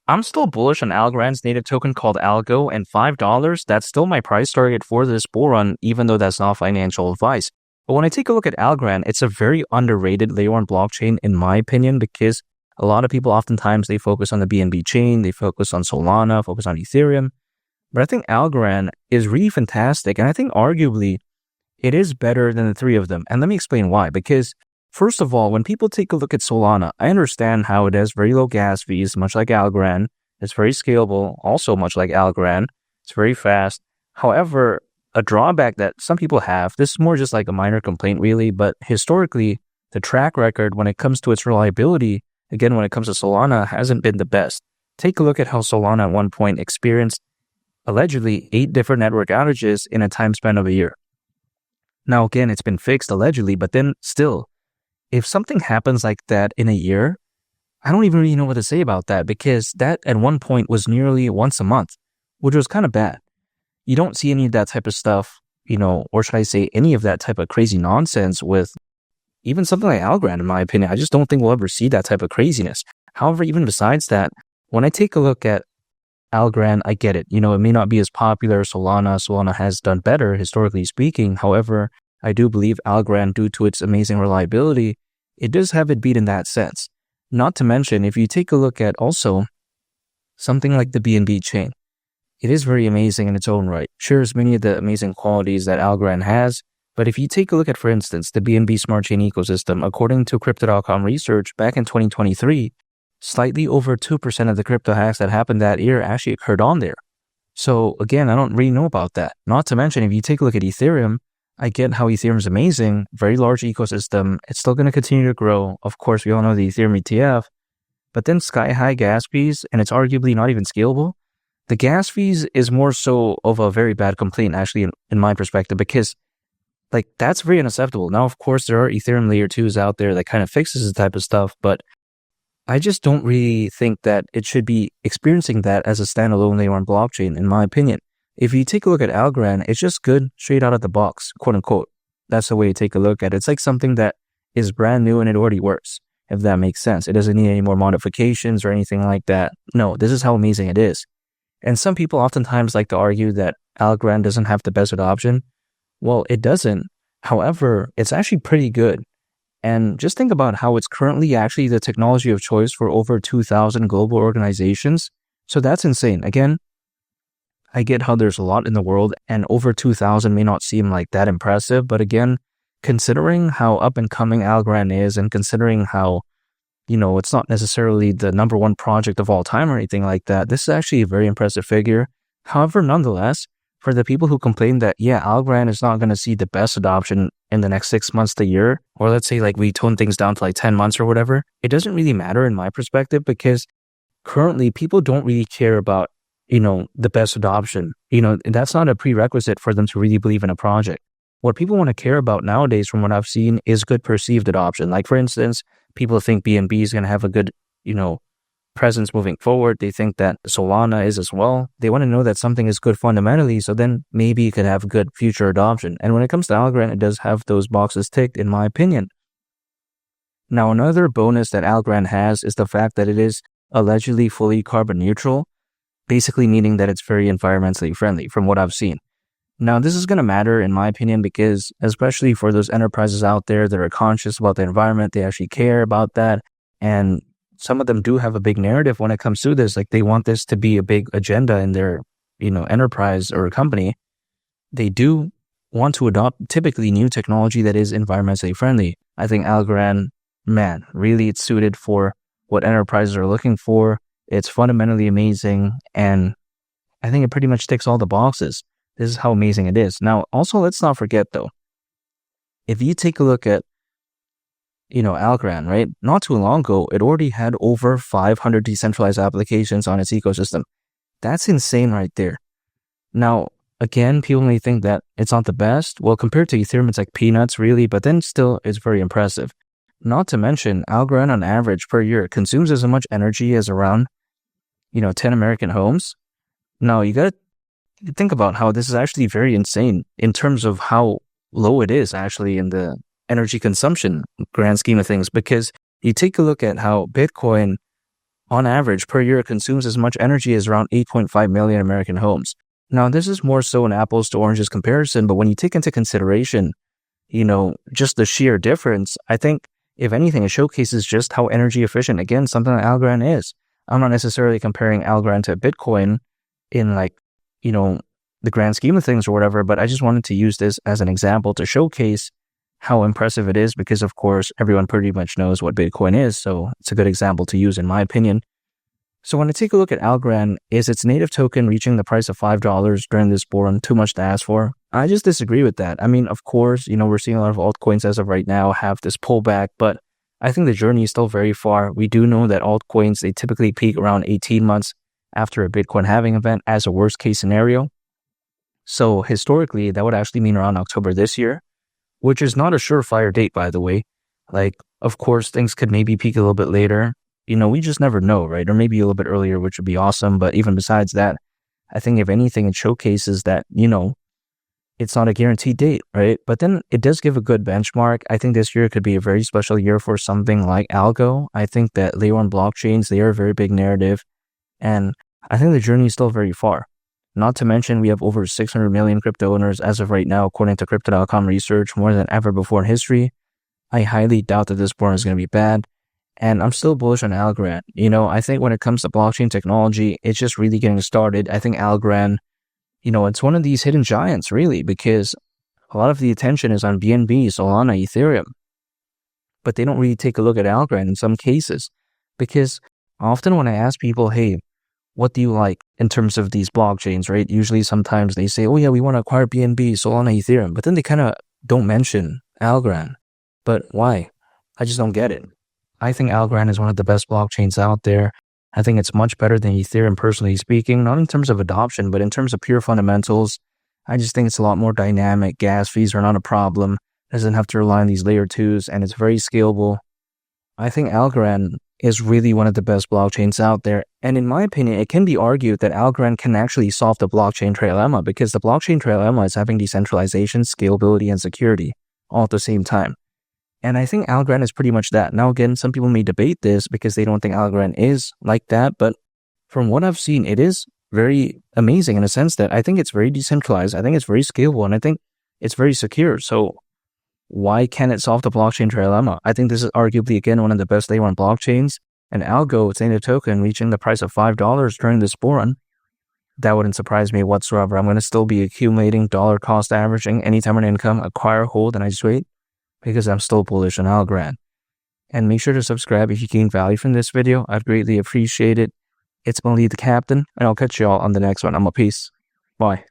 I'm still bullish on Algorand's native token called Algo, and $5, that's still my price target for this bull run, even though that's not financial advice. But when I take a look at Algorand, it's a very underrated layer one blockchain in my opinion, because a lot of people oftentimes they focus on the BNB chain, they focus on Solana, focus on Ethereum. But I think Algorand is really fantastic, and I think arguably it is better than the three of them. And let me explain why. Because first of all, when people take a look at Solana, I understand how it has very low gas fees, much like Algorand. It's very scalable, also much like Algorand. It's very fast. However, a drawback that some people have, this is more just like a minor complaint really, but historically, the track record when it comes to its reliability, again, when it comes to Solana, hasn't been the best. Take a look at how Solana at one point experienced allegedly 8 different network outages in a time span of a year. Now, again, it's been fixed allegedly, but then still, if something happens like that in a year, I don't even really know what to say about that, because that at one point was nearly once a month, which was kind of bad. You don't see any of that type of stuff, or should I say any of that type of crazy nonsense with even something like Algorand, in my opinion. I just don't think we'll ever see that type of craziness. However, even besides that, when I take a look at Algorand, I get it. It may not be as popular as Solana. Solana has done better, historically speaking. However, I do believe Algorand, due to its amazing reliability, it does have it beat in that sense. Not to mention, if you take a look at also something like the BNB chain, it is very amazing in its own right. Shares many of the amazing qualities that Algorand has. But if you take a look at, for instance, the BNB Smart Chain ecosystem, according to Crypto.com research back in 2023, slightly over 2% of the crypto hacks that happened that year actually occurred on there. So again, I don't really know about that. Not to mention, if you take a look at Ethereum, I get how Ethereum is amazing, very large ecosystem. It's still going to continue to grow. Of course, we all know the Ethereum ETF, but then sky high gas fees, and it's arguably not even scalable. The gas fees is more so of a very bad complaint, actually, in my perspective, because that's very unacceptable. Now, of course, there are Ethereum layer 2s out there that kind of fixes this type of stuff, but I just don't really think that it should be experiencing that as a standalone layer 1 blockchain, in my opinion. If you take a look at Algorand, it's just good straight out of the box, quote unquote. That's the way to take a look at it. It's like something that is brand new and it already works, if that makes sense. It doesn't need any more modifications or anything like that. No, this is how amazing it is. And some people oftentimes like to argue that Algorand doesn't have the best adoption. Well, it doesn't. However, it's actually pretty good. And just think about how it's currently actually the technology of choice for over 2,000 global organizations. So that's insane. Again, I get how there's a lot in the world and over 2,000 may not seem like that impressive. But again, considering how up and coming Algorand is and considering how, it's not necessarily the number one project of all time or anything like that, this is actually a very impressive figure. However, nonetheless, for the people who claim that, Algorand is not going to see the best adoption in the next 6 months to a year, or let's say we tone things down to 10 months or whatever, it doesn't really matter in my perspective, because currently people don't really care about, the best adoption. That's not a prerequisite for them to really believe in a project. What people want to care about nowadays, from what I've seen, is good perceived adoption. Like, for instance, people think BNB is going to have a good, presence moving forward. They think that Solana is as well. They want to know that something is good fundamentally, so then maybe it could have good future adoption. And when it comes to Algorand, it does have those boxes ticked, in my opinion. Now, another bonus that Algorand has is the fact that it is allegedly fully carbon neutral, basically meaning that it's very environmentally friendly from what I've seen. Now, this is going to matter, in my opinion, because especially for those enterprises out there that are conscious about the environment, they actually care about that. And some of them do have a big narrative when it comes to this. They want this to be a big agenda in their, enterprise or company. They do want to adopt typically new technology that is environmentally friendly. I think Algorand, really it's suited for what enterprises are looking for. It's fundamentally amazing. And I think it pretty much ticks all the boxes. This is how amazing it is. Now, also, let's not forget though, if you take a look at Algorand, right? Not too long ago, it already had over 500 decentralized applications on its ecosystem. That's insane right there. Now, again, people may think that it's not the best. Well, compared to Ethereum, it's like peanuts, really, but then still, it's very impressive. Not to mention, Algorand on average per year consumes as much energy as around, 10 American homes. Now, you got to think about how this is actually very insane in terms of how low it is actually in the energy consumption grand scheme of things, because you take a look at how Bitcoin on average, per year, it consumes as much energy as around 8.5 million American homes. Now, this is more so an apples to oranges comparison, but when you take into consideration, just the sheer difference, I think, if anything, it showcases just how energy efficient, again, something like Algorand is. I'm not necessarily comparing Algorand to Bitcoin in the grand scheme of things or whatever, but I just wanted to use this as an example to showcase how impressive it is because, of course, everyone pretty much knows what Bitcoin is, so it's a good example to use in my opinion. So when I take a look at Algorand, is its native token reaching the price of $5 during this bull run too much to ask for? I just disagree with that. I mean, of course, we're seeing a lot of altcoins as of right now have this pullback, but I think the journey is still very far. We do know that altcoins, they typically peak around 18 months after a Bitcoin halving event as a worst case scenario. So historically, that would actually mean around October this year, which is not a surefire date, by the way. Of course, things could maybe peak a little bit later. We just never know, right? Or maybe a little bit earlier, which would be awesome. But even besides that, I think if anything, it showcases that, it's not a guaranteed date, right? But then it does give a good benchmark. I think this year could be a very special year for something like Algo. I think that layer one blockchains, they are a very big narrative. And I think the journey is still very far. Not to mention, we have over 600 million crypto owners as of right now, according to Crypto.com research, more than ever before in history. I highly doubt that this bull run is going to be bad. And I'm still bullish on Algorand. I think when it comes to blockchain technology, it's just really getting started. I think Algorand, it's one of these hidden giants, really, because a lot of the attention is on BNB, Solana, Ethereum. But they don't really take a look at Algorand in some cases. Because often when I ask people, hey, what do you like in terms of these blockchains, right? Usually sometimes they say, oh yeah, we want to acquire BNB, Solana, Ethereum. But then they kind of don't mention Algorand. But why? I just don't get it. I think Algorand is one of the best blockchains out there. I think it's much better than Ethereum, personally speaking, not in terms of adoption, but in terms of pure fundamentals. I just think it's a lot more dynamic. Gas fees are not a problem. It doesn't have to rely on these layer twos, and it's very scalable. I think Algorand is really one of the best blockchains out there. And in my opinion, it can be argued that Algorand can actually solve the blockchain trilemma because the blockchain trilemma is having decentralization, scalability, and security all at the same time. And I think Algorand is pretty much that. Now, again, some people may debate this because they don't think Algorand is like that. But from what I've seen, it is very amazing in a sense that I think it's very decentralized. I think it's very scalable, and I think it's very secure. So why can't it solve the blockchain trilemma? I think this is arguably, again, one of the best layer one blockchains. And Algo, its native token, reaching the price of $5 during this bull run, that wouldn't surprise me whatsoever. I'm going to still be accumulating dollar cost averaging anytime an income, acquire, hold, and I just wait because I'm still bullish on Algorand. And make sure to subscribe if you gain value from this video. I'd greatly appreciate it. It's Malik the Captain, and I'll catch you all on the next one. I'm a peace. Bye.